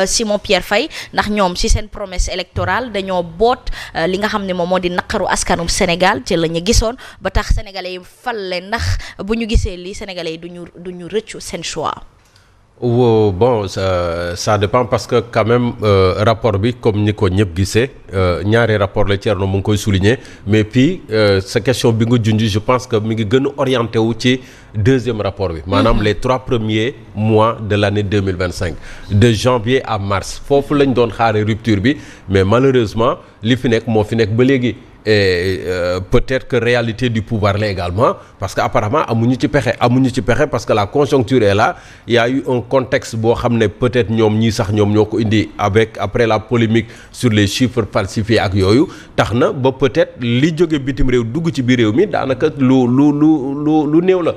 Simon Pierre Faye ndax ñoom ci seen promesse électorale dañoo boot li nga xam ne moom moo di naqaru askanum Sénégal ci la ñu gisoon ba tax sénégalais yi fal leen ndax bu ñu gisee lii sénégalais yi duñu rëccu seen choix. Bon ça dépend parce que quand même rapport bi comme ni ko ñëpp gisee ñaari rapport la Thierno mu ngi koy souligner mais puis sa question bi nga junj je pense que mi ngi gën a orienté wu ci deuxième rapport bi maanaam les 3 premiers mois de l'année 2025 de janvier à mars foofu lañ doon xaare rupture bi mais malheureusement li fi nekk moo fi nekk ba léegi. Et peut-être que réalité du pouvoir là également parce que apparemment amuñu ci pexe parce que la conjoncture est là il y a eu un contexte boo xam ne peut-être ñoom ñii sax ñoom ñoo ko indi après la polémique sur les chiffres falsifiés ak yooyu tax na ba peut-être li jóge bitim réew dugg ci biir réew mi daanaka lu néew la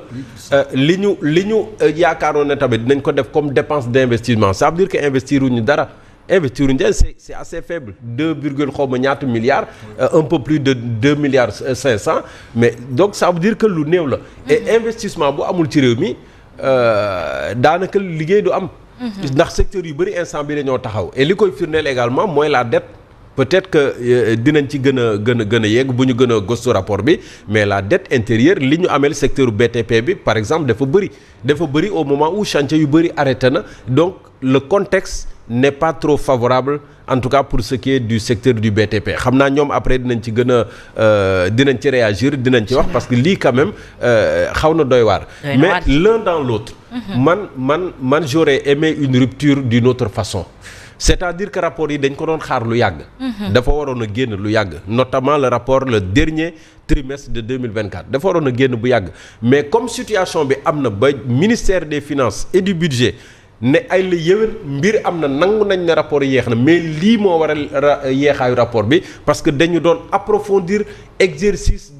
li ñu yaakaaroon ne tamit dinañ ko def comme dépense d'investissement ça veut dire que investir wuñu dara investir uñu c'est assez faible 2 virgule xaw ma ñaata milliards un peu plus de 2 milliards 500 mais donc ça veut dire que lu néew la et investissement bu amul ci réew mi daanaka liggéey du am ndax secteur yu bëri instant bi dañoo taxaw et li koy firndeel également mooy la dette peut-être que dinañ ci gën a yegg bu ñu gën a gëstu rapport bi mais la dette intérieure li ñu ameel secteur BTP bi par exemple dafa bëri au moment où chantier yu bëri arrêté na donc le contexte n'est pas trop favorable en tout cas pour ce qui est du secteur du BTP xam naa ñoom après dinañ ci réagir dinañ ci wax parce que lii quand même xaw na doy waar mais l'un dans l'autre man j'aurais aimé une rupture d'une autre façon c'est-à-dire que rapport yi dañ ko doon xaar lu yàgg dafa waroon a génn lu yàgg notamment le dernier trimestre de 2024 dafa waroon a génn bu yàgg mais comme situation bi am na ba ministère des finances et du budget ne ay la yëwén mbir am na nangu nañ ne rapport yi yeex na mais lii moo waral yeexaayu rapport bi parce que dañu doon approfondir exercice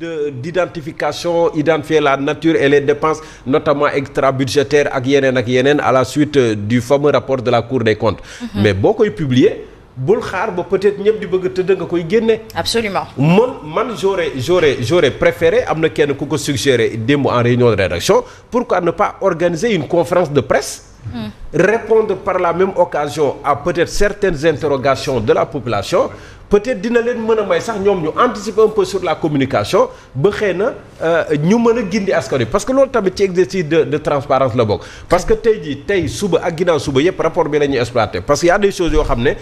d'identification identifier la nature et les dépenses notamment extra-budgétaires ak yeneen à la suite du fameux rapport de la Cour des comptes mais boo koy publier bul xaar ba peut-être ñëpp di bëgg a tëdd nga koy génne. Absolument. man j'aurais préféré am na kenn ku ko suggéré démb en réunion de rédaction pourquoi ne pas organiser une conférence de presse. Répondre par la même occasion à peut-être certaines interrogations de la population peut-être dina leen mën a may sax ñoom ñu anticiper un peu sur la communication ba xëy na ñu mën a gindi askan wi parce que loolu tamit ci exercice de transparence la bokk parce que tey suba ak ginnaaw suba yëpp rapport bi la ñuy exploiter parce que y a des choses yoo xam ne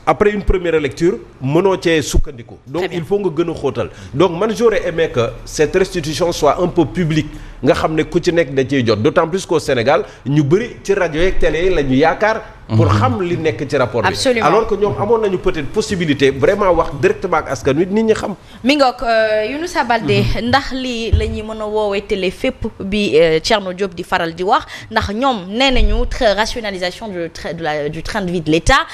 après une première lecture mënoo cee sukkandiku donc il faut nga gën a xóotal donc man j'aurais aimé que cette restitution soit un peu publique nga xam ne ku ci nekk da ciy jot d'autant plus qu'au Sénégal ñu bëri ci rajo yeeg télé yi la ñu yaakaar pour xam li nekk ci rapport bi. Absolument. Alors que ñoom amoon nañu peut-être possibilité vraiment wax directement ak askan wi nit ñi xam. mi ngoog Younoussa Baldé ndax lii la ñuy mën a woowee télé fépp bi Thierno Diop di faral di wax ndax ñoom nee nañu rationalisation du train de vie de l'État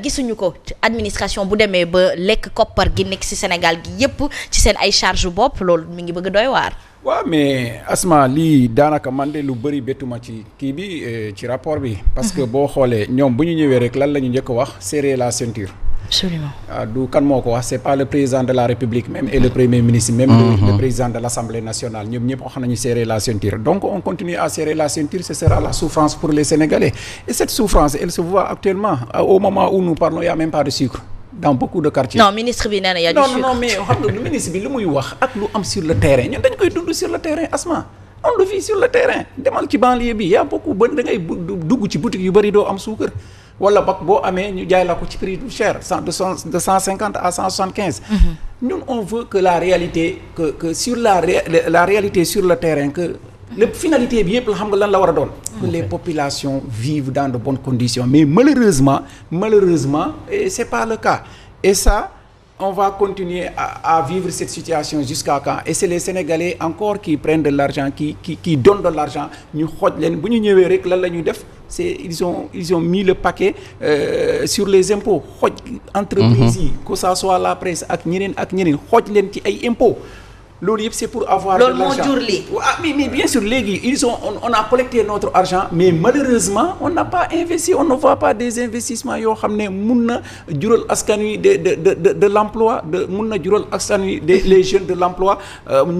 gisuñu ko administration bu demee ba lekk koppar gi nekk ci Sénégal gi yépp ci seen ay charge bopp loolu mi ngi bëgg doy waar. waaw mais Asma lii daanaka man de lu bëri bettuma ci kii bi ci rapport bi. parce que boo xoolee ñoom bu ñu ñëwee rek lan la ñu njëkk a wax serrer la ceinture. Absolument. du kan moo ko wax c'est pas le président de la République même et le premier ministre même le président de l'Assemblée nationale ñoom ñëpp wax nañu serrer la ceinture donc on continue à serrer la ceinture ce sera la souffrance pour les Sénégalais et cette souffrance elle se voit actuellement au moment où nous parlons il y a même pas de sucre dans beaucoup de quartiers. non ministre bi nee na y a du sucre. non mais xam nga ministre bi lu muy wax ak lu am sur le terrain ñun dañ koy dund sur le terrain Asma on le vit sur le terrain demal ci banlieue bi y a beaucoup ba da ngay dugg ci boutique yu bëri doo am suukar wala bak boo amee ñu jaay la ko ci prix du cher de 150 à 175. ñun on veut que la réalité que sur la réalité sur le terrain que lépp finalité bi yëpp la xam nga lan la war a doon. que les populations vivent dans de bonnes conditions mais malheureusement c'est pas le cas et ça on va continuer à vivre cette situation jusqu'à quand et c'est les Sénégalais encore qui prennent de l'argent qui donnent de l'argent ñu xooj leen bu ñu ñëwee rek lan la ñuy def c'est ils ont mis le paquet sur les impôts xooj entreprises yi que ça soit la presse ak ñeneen xooj leen ci ay impôts loolu yëpp c'est pour avoir de l'argent. loolu moo jur lii. mais bien sûr léegi on a collecté notre argent mais malheureusement on n'a pas investi on ne voit pas des investissements yoo xam ne mun na jural askan wi de l'emploi mun na jural askan wi les jeunes de l'emploi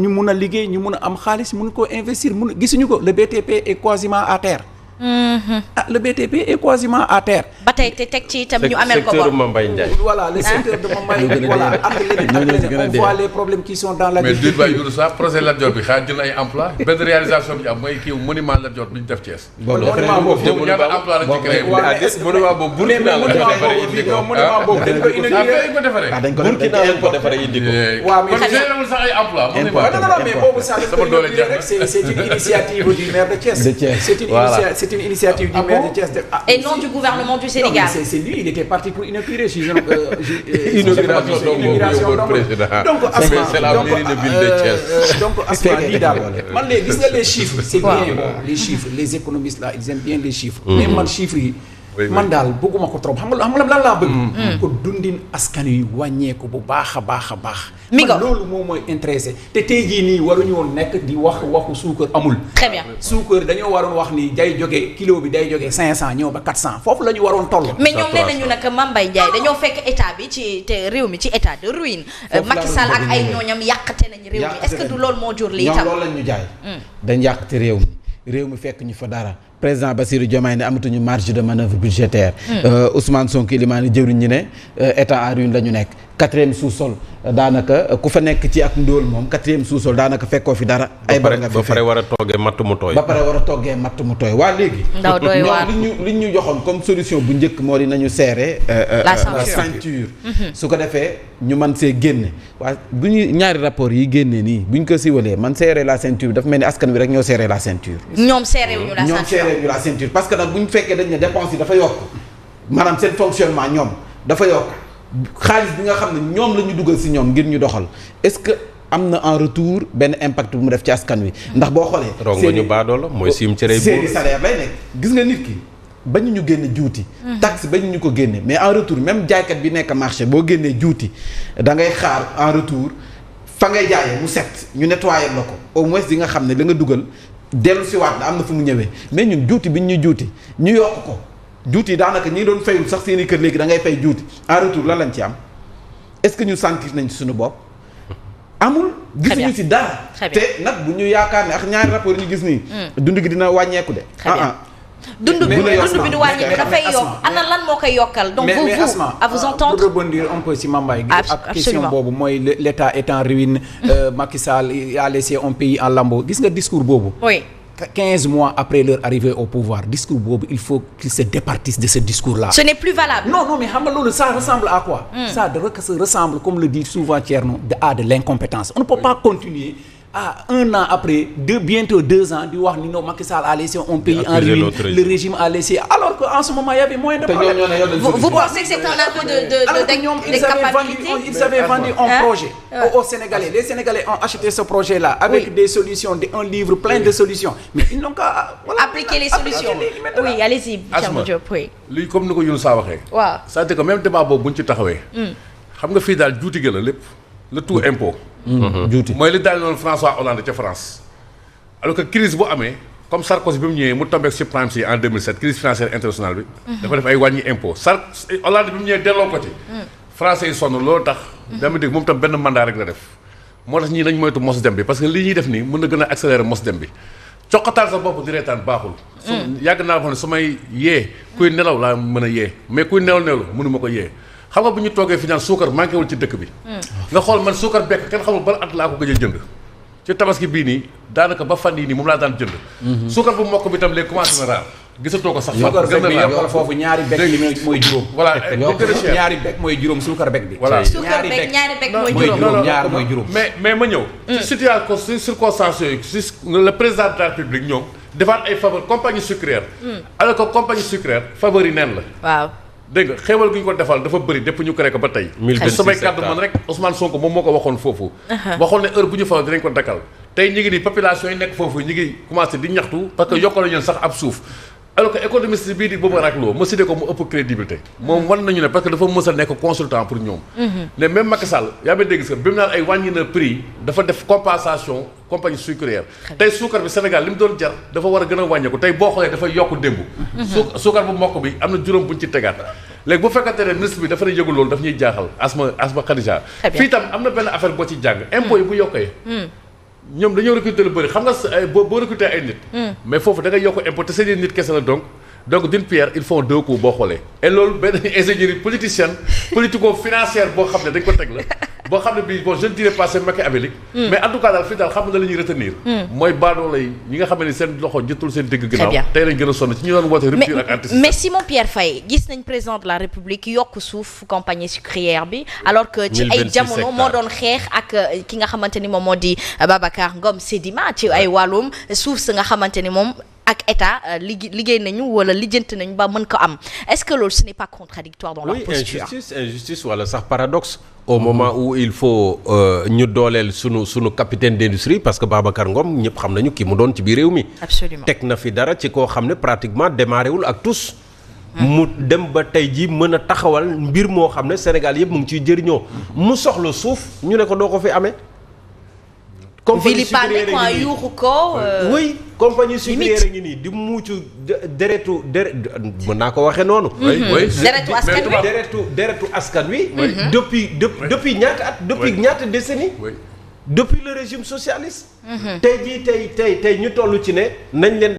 ñu mun a liggéey ñu mun a am xaalis mun ko investir gisuñu ko le BTP est quasiment à terre le BTP est quasiment à terre. ba tey te teg ci itam ñu amel ko secteur Mame Mbaye Ndiaye. Voilà le secteur de Mame Mbaye voilà ak leneen on voit les problèmes qui sont dans l'agriculture. mais Doudou Ba projet Lat Dior bi xaar jël ay emploi benn réalisation bi am mooy kii monument Lat Dior bi ñu def Thiès. monument boobu ñaata emploi lañ ci créé. monument boobu Burkina la monument boobu dañ ko inauguré. dañ ko Burkina lañ ko defaree indi ko. waaw kon général sax ay emploi. non mais boobu ça c'est une initiative du maire de Thiès. C'est une initiative du maire de Thiès. Et non du gouvernement du Sénégal. C'est lui, il était parti pour inaugurer donc Asma c'est la mairie de ville de Thiès. donc Asma lii daal man léegi gis nga les chiffres c'est bien bon les chiffres les économistes là ils aiment bien les chiffres mais man chiffres yi man daal bëgguma ko trop xam nga lan laa bëgg ko dundin askan wi wàññeeku bu baax a baax a baax man loolu moom mooy intéressé te tey jii nii waruñu woon nekk di waxu suukar amul. Très bien. suukar dañoo waroon wax ni day jógee kilo bi day jógee 500 ñëw ba 400 foofu la ñu waroon toll. mais ñoom nee nañu nag Mame Mbaye Ndiaye dañoo fekk état bi ci te réew mi ci état de ruine. Macky Sall ak ay ñooñam yàqate nañu réew mi est-ce que du loolu moo jur lii itam. ñoom loolu lañ ñu jaay. dañ yàqate réew mi fekk ñu fa dara. président Bassirou Diomaye ne amatuñu marge de manœuvre budgétaire. Ousmane Sonko Elimane jëwriñ ñi ne état à ruine la ñu nekk. 4e sous-sol daanaka ku fa nekk ci ak ndóol moom 4e sous-sol daanaka fekkoo fi dara. ay bari nga fi ba pare war a toggee matt mu tooy. ba pare war a toggee matt mu tooy waa léegi. ndaw doy waar ñoom li ñu joxoon comme solution bu njëkk moo di nañu serrer. la ceinture. su ko defee ñu mën see génne waa bu ñu ñaari rapport yi génnee nii bu ñu ko siwalee man serrer la ceinture dafa mel ni askan wi rek ñoo serrer la ceinture. ñoom serrer wuñu la ceinture ñoom serrer ñu la ceinture parce que nag bu ñu fekkee dañ ne dépense yi dafa yokk maanaam seen fonctionnement ñoom dafa yokk. xaalis bi nga xam ne ñoom la ñu dugal ci ñoom ngir ñu doxal est-ce que am na en retour benn impact bu mu def ci askan wi ndax boo xoolee. rongo ñu baadoo la mooy sim cere seeni salaire lay nekk gis nga nit ki bañu ñu génne juuti. taxe bañu ñu ko génne mais en retour même jaaykat bi nekk marché boo génnee juuti da ngay xaar en retour fa ngay jaayee mu set ñu nettoyer la ko au moins di nga xam ne la nga dugal dellu si waat na am na fu mu ñëwee mais ñun juuti bi ñu juuti ñu yokk ko. juuti yi daanaka ñi doon fayul sax seeni kër léegi da ngay fay juuti en retour lan lañ ci am est-ce que ñu sentir nañ ci suñu bopp amul gisuñu ci dara te nag bu ñu yaakaar ne ak ñaari rapport yi ñu gis nii dund gi dina wàññeeku de dund bi du wàññeeku dafay yokk ana lan moo koy yokkal donc vous à vous entendre pour rebondir un peu ci Mame Mbaye ak question boobu mooy l'état est en ruine Macky Sall a laissé un pays en lambeaux gis nga discours boobu 15 mois après leur arrivée au pouvoir discours boobu il faut qu'ils se départissent de ce discours-là. Ce n'est plus valable. Non mais xam nga loolu ça ressemble à quoi? Ça ressemble comme le dit souvent Thierno à de l'incompétence. On ne peut pas continuer à 1 an après bientôt 2 ans di wax ni non Macky Sall a laissé un pays en ruine, le régime a laissé alors qu'en ce moment il y avait moins de problèmes. Vous pensez que c'est un aveu de capacité? Ils avaient vendu un projet aux Sénégalais. Les Sénégalais ont acheté ce projet-là avec des solutions, un livre plein de solutions. Mais ils n'ont qu'à appliquer les solutions. Oui, allez-y, Thierno Diop. Oui. lii comme ni ko Younoussa waxee. waaw c'est-à-dire que même débat boobu bu ñu ci taxawee. xam nga fii daal juuti gi la lépp. le tout impôt. juuti mooy li daal noonu François Hollande ca France. alors que crise bu amee comme Sarkozy bi mu ñëwee mu tombé ci prime si en 2007 crise financière internationale bi. dafa def ay wàññi impôt Hollande bi mu ñëwee delloo ko ci. français yi sonn loolu tax. dama dégg moom tam benn mandat rek la def. moo tax ñii dañ moytu mos dem bi parce que lii ñuy def nii mën na gën a accélérer mos dem bi. coqataal sa bopp di reetaan baaxul. yàgg naa wax ne su may yee kuy nelaw laa mën a yee mais kuy nelaw mënuma ko yee. xam nga bu ñu toogee fi naan suukar manqué wul ci dëkk bi. nga xool man suukar bekk kenn xamul ban at laa ko gëj a jënd. ci tabaski bii nii daanaka ba fan yii nii moom laa daan jënd. suukar bu mokk bi tam léegi commencé na raar. gisatoo ko sax fan gën na yokkal foofu ñaari bekk yi mooy juróom. voilà ñaari bekk mooy juróom suukar bekk bi. voilà ñaari bekk mooy juróom. ñaar mooy juróom. mais ma ñëw. ci situation ci circonstances yooyu ci le président de la République ñoom defaat ay faveur compagnie sucrière. alors que compagnie sucrière faveur yi neen la. waaw. dégg nga xéewal gi ñu ko defal dafa bëri depuis ñu créé ko ba tey. 1026 samay kàddu man rek Ousmane Sonko moom moo ko waxoon foofu. waxoon ne heure bu ñu faw dinañ ko dakkal. tey ñu ngi nii population yi nekk foofu ñu ngi commencé di ñaxtu parce que yokkal nañu sax ab suuf. alors que économiste bii di Boubacar Lo ma sidee ko mu ëpp crédibilité. moom wan nañu ne parce que dafa mës a nekk consultant pour ñoom. ne même Macky Sall yaa ngi dégg sax bi mu naan ay wàññi na prix dafa def compensation compagnie sucrière. tey suukar bi Sénégal li mu doon jar dafa war a gën a wàññeeku tey boo xoolee dafa yokk démb. suukar bu mokk bi am na juróom buñ ci tegaat. léegi bu fekkante ne ministre bi dafa ne yëgul loolu daf ñuy jaaxal Asma Khadija. fii tam am na benn affaire boo ci jàng impôt yi bu yokkee. ñoom dañoo recruter lu bëri xam nga boo recruter ay nit. mais foofu da ngay yokk impôt te seen nit kese la donc d'une pierre ils font deux coups boo xoolee. et loolu benn ingénierie politicienne politico-financière boo xam ne dañ ko teg la boo xam ne bii bon je ne dirais pas c'est machiavélique. mais en tout cas daal fii daal xam nga la ñuy retenir. mooy baadoo lay ñi nga xam ne seen loxo jëtul seen dégg ginnaaw. tey lañ gën a sonn ci ñu doon woote rupture ak anti. mais Simon Pierre Faye gis nañ président de la République yokk suuf compagnie sucrière bi alors que ci ay jamono moo doon xeex ak ki nga xamante ni moom moo di Babacar Ngom Sedima ci ay wàllum suuf sa nga xamante ni moom ak état liggéey nañu wala lijjanti nañu ba mën ko am est-ce que loolu ce n'est pas contradictoire dans leur posture. injustice wala sax paradoxe au moment où il faut ñu dooleel sunu capitaine d'industrie parce que Babacar Ngom ñëpp xam nañu ki mu doon ci biir réew mi. absolument teg na fi dara ci koo xam ne pratiquement démarré wul ak tous. mu dem ba tey jii mën a taxawal mbir moo xam ne Sénégal yëpp mu ngi ciy jëriñoo. mu soxla suuf ñu ne ko doo ko fi amee. compagnie sucrière a ngi nii yuuxu ko. oui compagnie sucrière a ngi nii di muucu deretu mën naa ko waxee noonu. deretu askan wi. depuis ñaata at. depuis ñaata décennie. depuis le régime socialiste. tey jii tey ñu toll ci ne nañ leen.